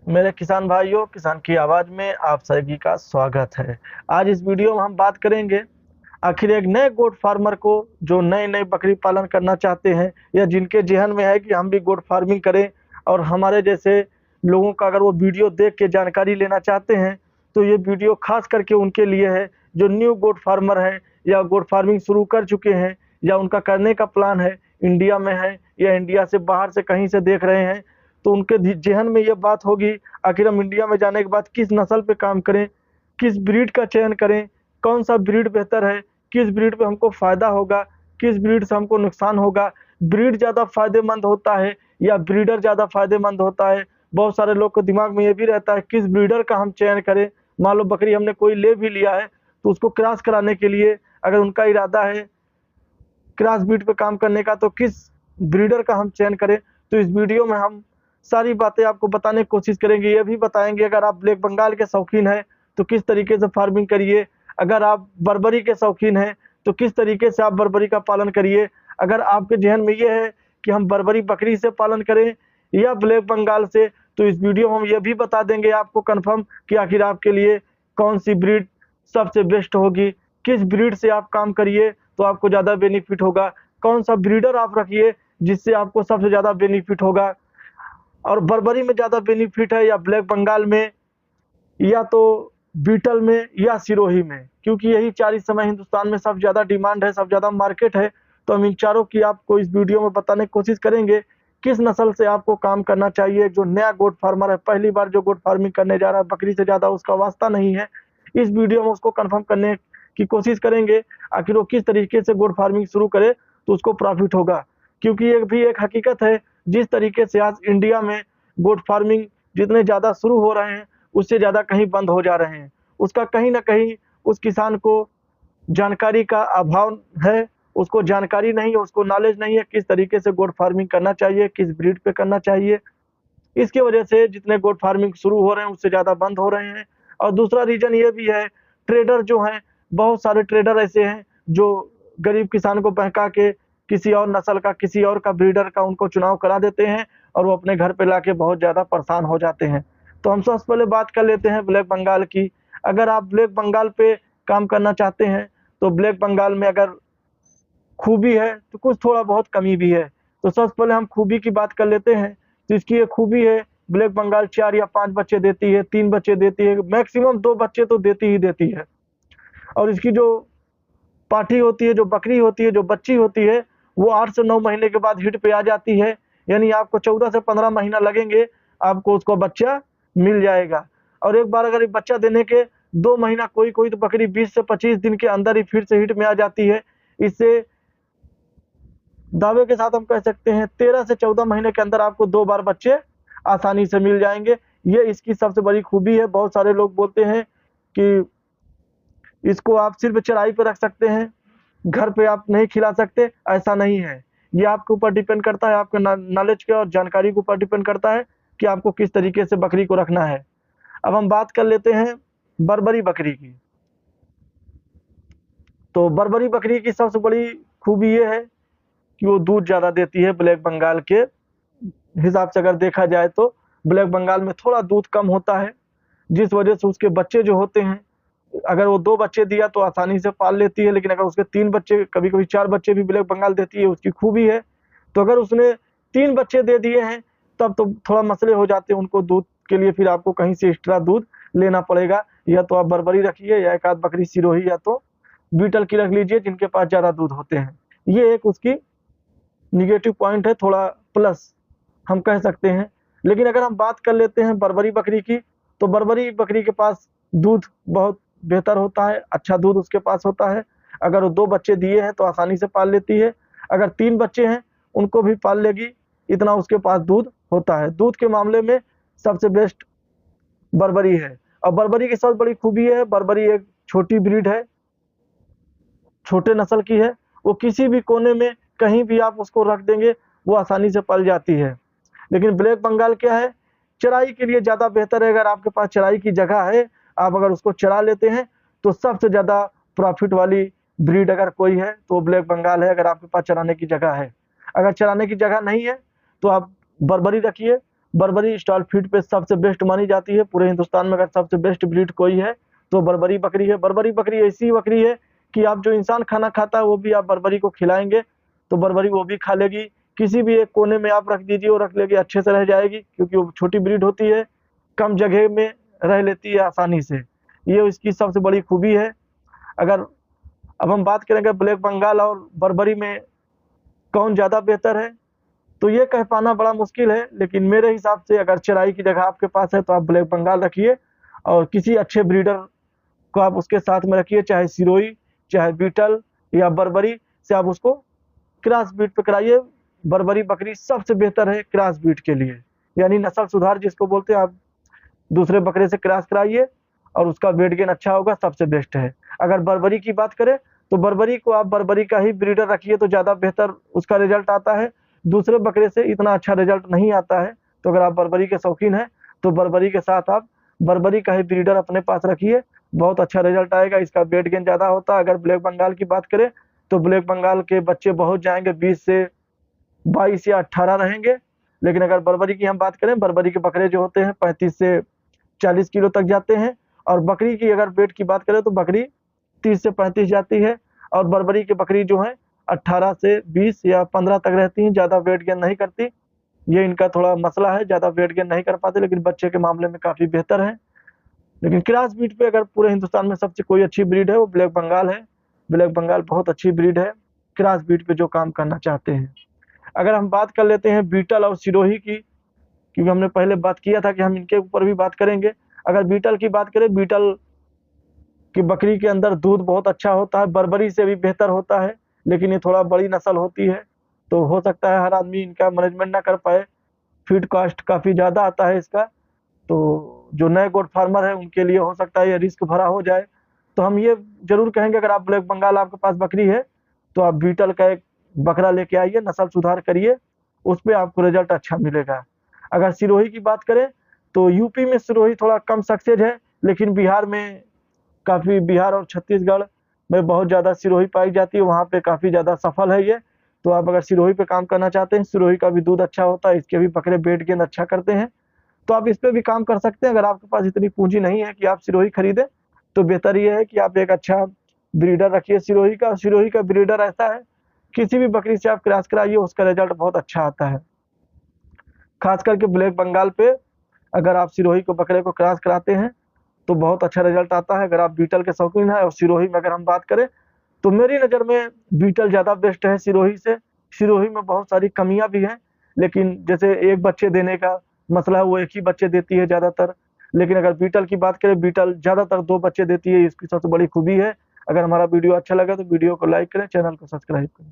मेरे किसान भाइयों, किसान की आवाज में आप सभी का स्वागत है। आज इस वीडियो में हम बात करेंगे आखिर एक नए गोट फार्मर को जो नए नए बकरी पालन करना चाहते हैं या जिनके जहन में है कि हम भी गोट फार्मिंग करें और हमारे जैसे लोगों का अगर वो वीडियो देख के जानकारी लेना चाहते हैं तो ये वीडियो खास करके उनके लिए है जो न्यू गोट फार्मर है या गोट फार्मिंग शुरू कर चुके हैं या उनका करने का प्लान है, इंडिया में है या इंडिया से बाहर से कहीं से देख रहे हैं। तो उनके जहन में ये बात होगी आखिर हम इंडिया में जाने के बाद किस नस्ल पे काम करें, किस ब्रीड का चयन करें, कौन सा ब्रीड बेहतर है, किस ब्रीड पे हमको फायदा होगा, किस ब्रीड से हमको नुकसान होगा, ब्रीड ज़्यादा फायदेमंद होता है या ब्रीडर ज़्यादा फायदेमंद होता है। बहुत सारे लोग के दिमाग में ये भी रहता है किस ब्रीडर का हम चयन करें। मान लो बकरी हमने कोई ले भी लिया है तो उसको क्रॉस कराने के लिए अगर उनका इरादा है क्रॉस ब्रीड पे काम करने का तो किस ब्रीडर का हम चयन करें। तो इस वीडियो में हम सारी बातें आपको बताने की कोशिश करेंगे। ये भी बताएंगे अगर आप ब्लैक बंगाल के शौकीन हैं तो किस तरीके से फार्मिंग करिए, अगर आप बर्बरी के शौकीन हैं तो किस तरीके से आप बर्बरी का पालन करिए, अगर आपके जहन में ये है कि हम बर्बरी बकरी से पालन करें या ब्लैक बंगाल से, तो इस वीडियो में हम ये भी बता देंगे आपको कन्फर्म कि आखिर आपके लिए कौन सी ब्रीड सबसे बेस्ट होगी, किस ब्रीड से आप काम करिए तो आपको ज़्यादा बेनिफिट होगा, कौन सा ब्रीडर आप रखिए जिससे आपको सबसे ज़्यादा बेनिफिट होगा और बर्बरी में ज़्यादा बेनिफिट है या ब्लैक बंगाल में या तो बीटल में या सिरोही में, क्योंकि यही चार इस समय हिंदुस्तान में सबसे ज़्यादा डिमांड है, सबसे ज़्यादा मार्केट है। तो हम इन चारों की आपको इस वीडियो में बताने की कोशिश करेंगे किस नस्ल से आपको काम करना चाहिए। जो नया गोट फार्मर है, पहली बार जो गोट फार्मिंग करने जा रहा है, बकरी से ज़्यादा उसका वास्ता नहीं है, इस वीडियो में उसको कन्फर्म करने की कोशिश करेंगे आखिर वो किस तरीके से गोट फार्मिंग शुरू करे तो उसको प्रॉफिट होगा। क्योंकि ये भी एक हकीकत है, जिस तरीके से आज इंडिया में गोट फार्मिंग जितने ज़्यादा शुरू हो रहे हैं उससे ज़्यादा कहीं बंद हो जा रहे हैं। उसका कहीं ना कहीं उस किसान को जानकारी का अभाव है, उसको जानकारी नहीं है, उसको नॉलेज नहीं है किस तरीके से गोट फार्मिंग करना चाहिए, किस ब्रीड पे करना चाहिए। इसकी वजह से जितने गोट फार्मिंग शुरू हो रहे हैं उससे ज़्यादा बंद हो रहे हैं। और दूसरा रीजन ये भी है, ट्रेडर जो हैं, बहुत सारे ट्रेडर ऐसे हैं जो गरीब किसान को बहका के किसी और नस्ल का, किसी और का ब्रीडर का उनको चुनाव करा देते हैं और वो अपने घर पे लाके बहुत ज़्यादा परेशान हो जाते हैं। तो हम सबसे पहले बात कर लेते हैं ब्लैक बंगाल की। अगर आप ब्लैक बंगाल पे काम करना चाहते हैं तो ब्लैक बंगाल में अगर खूबी है तो कुछ थोड़ा बहुत कमी भी है। तो सबसे पहले हम खूबी की बात कर लेते हैं। तो इसकी एक खूबी है, ब्लैक बंगाल 4 या 5 बच्चे देती है, 3 बच्चे देती है, मैक्सिमम 2 बच्चे तो देती ही देती है। और इसकी जो पाठी होती है, जो बकरी होती है, जो बच्ची होती है, वो 8 से 9 महीने के बाद हिट पे आ जाती है। यानी आपको 14 से 15 महीना लगेंगे, आपको उसको बच्चा मिल जाएगा। और एक बार अगर ये बच्चा देने के 2 महीना, कोई कोई तो बकरी 20 से 25 दिन के अंदर ही फिर से हिट में आ जाती है। इससे दावे के साथ हम कह सकते हैं 13 से 14 महीने के अंदर आपको 2 बार बच्चे आसानी से मिल जाएंगे। ये इसकी सबसे बड़ी खूबी है। बहुत सारे लोग बोलते हैं कि इसको आप सिर्फ चराई पे रख सकते हैं, घर पे आप नहीं खिला सकते, ऐसा नहीं है। ये आपके ऊपर डिपेंड करता है, आपके नॉलेज के और जानकारी के ऊपर डिपेंड करता है कि आपको किस तरीके से बकरी को रखना है। अब हम बात कर लेते हैं बर्बरी बकरी की। तो बर्बरी बकरी की सबसे बड़ी खूबी ये है कि वो दूध ज़्यादा देती है। ब्लैक बंगाल के हिसाब से अगर देखा जाए तो ब्लैक बंगाल में थोड़ा दूध कम होता है, जिस वजह से उसके बच्चे जो होते हैं, अगर वो 2 बच्चे दिया तो आसानी से पाल लेती है, लेकिन अगर उसके 3 बच्चे, कभी कभी 4 बच्चे भी ब्लैक बंगाल देती है, उसकी खूबी है। तो अगर उसने 3 बच्चे दे दिए हैं तब तो थोड़ा मसले हो जाते हैं उनको दूध के लिए, फिर आपको कहीं से एक्स्ट्रा दूध लेना पड़ेगा। या तो आप बर्बरी रखिए या एक आध बकरी सिरोही या तो बीटल की रख लीजिए जिनके पास ज़्यादा दूध होते हैं। ये एक उसकी निगेटिव पॉइंट है, थोड़ा प्लस हम कह सकते हैं। लेकिन अगर हम बात कर लेते हैं बर्बरी बकरी की, तो बर्बरी बकरी के पास दूध बहुत बेहतर होता है, अच्छा दूध उसके पास होता है। अगर वो 2 बच्चे दिए हैं तो आसानी से पाल लेती है, अगर 3 बच्चे हैं उनको भी पाल लेगी, इतना उसके पास दूध होता है। दूध के मामले में सबसे बेस्ट बर्बरी है। और बर्बरी की सबसे बड़ी खूबी है, बर्बरी एक छोटी ब्रीड है, छोटे नस्ल की है। वो किसी भी कोने में कहीं भी आप उसको रख देंगे वो आसानी से पल जाती है। लेकिन ब्लैक बंगाल क्या है, चराई के लिए ज़्यादा बेहतर है। अगर आपके पास चराई की जगह है, आप अगर उसको चरा लेते हैं तो सबसे ज़्यादा प्रॉफिट वाली ब्रीड अगर कोई है तो ब्लैक बंगाल है, अगर आपके पास चराने की जगह है। अगर चराने की जगह नहीं है तो आप बर्बरी रखिए। बर्बरी स्टॉल फीड पे सबसे बेस्ट मानी जाती है। पूरे हिंदुस्तान में अगर सबसे बेस्ट ब्रीड कोई है तो बर्बरी बकरी है। बर्बरी बकरी ऐसी बकरी है कि आप जो इंसान खाना खाता है वो भी आप बर्बरी को खिलाएंगे तो बर्बरी वो भी खा लेगी। किसी भी एक कोने में आप रख दीजिए, वो रख लेगी, अच्छे से रह जाएगी, क्योंकि वो छोटी ब्रीड होती है, कम जगह में रह लेती है आसानी से। ये इसकी सबसे बड़ी खूबी है। अगर अब हम बात करेंगे ब्लैक बंगाल और बर्बरी में कौन ज़्यादा बेहतर है, तो ये कह पाना बड़ा मुश्किल है, लेकिन मेरे हिसाब से अगर चराई की जगह आपके पास है तो आप ब्लैक बंगाल रखिए और किसी अच्छे ब्रीडर को आप उसके साथ में रखिए, चाहे सिरोही, चाहे बीटल या बर्बरी से आप उसको क्रॉस ब्रीड पे कराइए। बर्बरी बकरी सबसे बेहतर है क्रॉस ब्रीड के लिए, यानी नस्ल सुधार जिसको बोलते हैं। आप दूसरे बकरे से क्रॉस कराइए और उसका वेट गेन अच्छा होगा, सबसे बेस्ट है। अगर बर्बरी की बात करें तो बर्बरी को आप बर्बरी का ही ब्रीडर रखिए तो ज़्यादा बेहतर उसका रिजल्ट आता है। दूसरे बकरे से इतना अच्छा रिजल्ट नहीं आता है। तो अगर आप बर्बरी के शौकीन हैं तो बर्बरी के साथ आप बर्बरी का ही ब्रीडर अपने पास रखिए, बहुत अच्छा रिजल्ट आएगा। इसका वेट गेन ज़्यादा होता है। अगर ब्लैक बंगाल की बात करें तो ब्लैक बंगाल के बच्चे बहुत जाएंगे, 20 से 22 या 18 रहेंगे। लेकिन अगर बर्बरी की हम बात करें, बर्बरी के बकरे जो होते हैं 35 से 40 किलो तक जाते हैं। और बकरी की अगर वेट की बात करें तो बकरी 30 से 35 जाती है। और बर्बरी की बकरी जो है 18 से 20 या 15 तक रहती हैं, ज़्यादा वेट गेन नहीं करती। ये इनका थोड़ा मसला है, ज़्यादा वेट गेन नहीं कर पाते, लेकिन बच्चे के मामले में काफ़ी बेहतर है। लेकिन क्रॉस ब्रीड पे अगर पूरे हिंदुस्तान में सबसे कोई अच्छी ब्रीड है वो ब्लैक बंगाल है। ब्लैक बंगाल बहुत अच्छी ब्रीड है क्रॉस ब्रीड पे जो काम करना चाहते हैं। अगर हम बात कर लेते हैं बीटल और सिरोही की, क्योंकि हमने पहले बात किया था कि हम इनके ऊपर भी बात करेंगे। अगर बीटल की बात करें, बीटल की बकरी के अंदर दूध बहुत अच्छा होता है, बर्बरी से भी बेहतर होता है, लेकिन ये थोड़ा बड़ी नस्ल होती है तो हो सकता है हर आदमी इनका मैनेजमेंट ना कर पाए। फीड कॉस्ट काफ़ी ज़्यादा आता है इसका, तो जो नए गोट फार्मर है उनके लिए हो सकता है ये रिस्क भरा हो जाए। तो हम ये जरूर कहेंगे, अगर आप ब्लैक बंगाल आपके पास बकरी है तो आप बीटल का एक बकरा लेके आइए, नस्ल सुधार करिए, उस पर आपको रिजल्ट अच्छा मिलेगा। अगर सिरोही की बात करें तो यूपी में सिरोही थोड़ा कम सक्सेस है, लेकिन बिहार में काफ़ी, बिहार और छत्तीसगढ़ में बहुत ज़्यादा सिरोही पाई जाती है, वहाँ पे काफ़ी ज़्यादा सफल है ये। तो आप अगर सिरोही पे काम करना चाहते हैं, सिरोही का भी दूध अच्छा होता है, इसके भी बकरे वेट गेन अच्छा करते हैं, तो आप इस पे भी काम कर सकते हैं। अगर आपके पास इतनी पूंजी नहीं है कि आप सिरोही खरीदें तो बेहतर ये है कि आप एक अच्छा ब्रीडर रखिए सिरोही का। सिरोही का ब्रीडर ऐसा है, किसी भी बकरी से आप क्रॉस कराइए उसका रिजल्ट बहुत अच्छा आता है। खास करके ब्लैक बंगाल पे अगर आप सिरोही को बकरे को क्रॉस कराते हैं तो बहुत अच्छा रिजल्ट आता है। अगर आप बीटल के शौकीन हैं और सिरोही में अगर हम बात करें तो मेरी नज़र में बीटल ज़्यादा बेस्ट है सिरोही से। सिरोही में बहुत सारी कमियां भी हैं, लेकिन जैसे एक बच्चे देने का मसला है, वो एक ही बच्चे देती है ज़्यादातर। लेकिन अगर बीटल की बात करें, बीटल ज़्यादातर 2 बच्चे देती है, इसकी सबसे बड़ी खूबी है। अगर हमारा वीडियो अच्छा लगा तो वीडियो को लाइक करें, चैनल को सब्सक्राइब करें।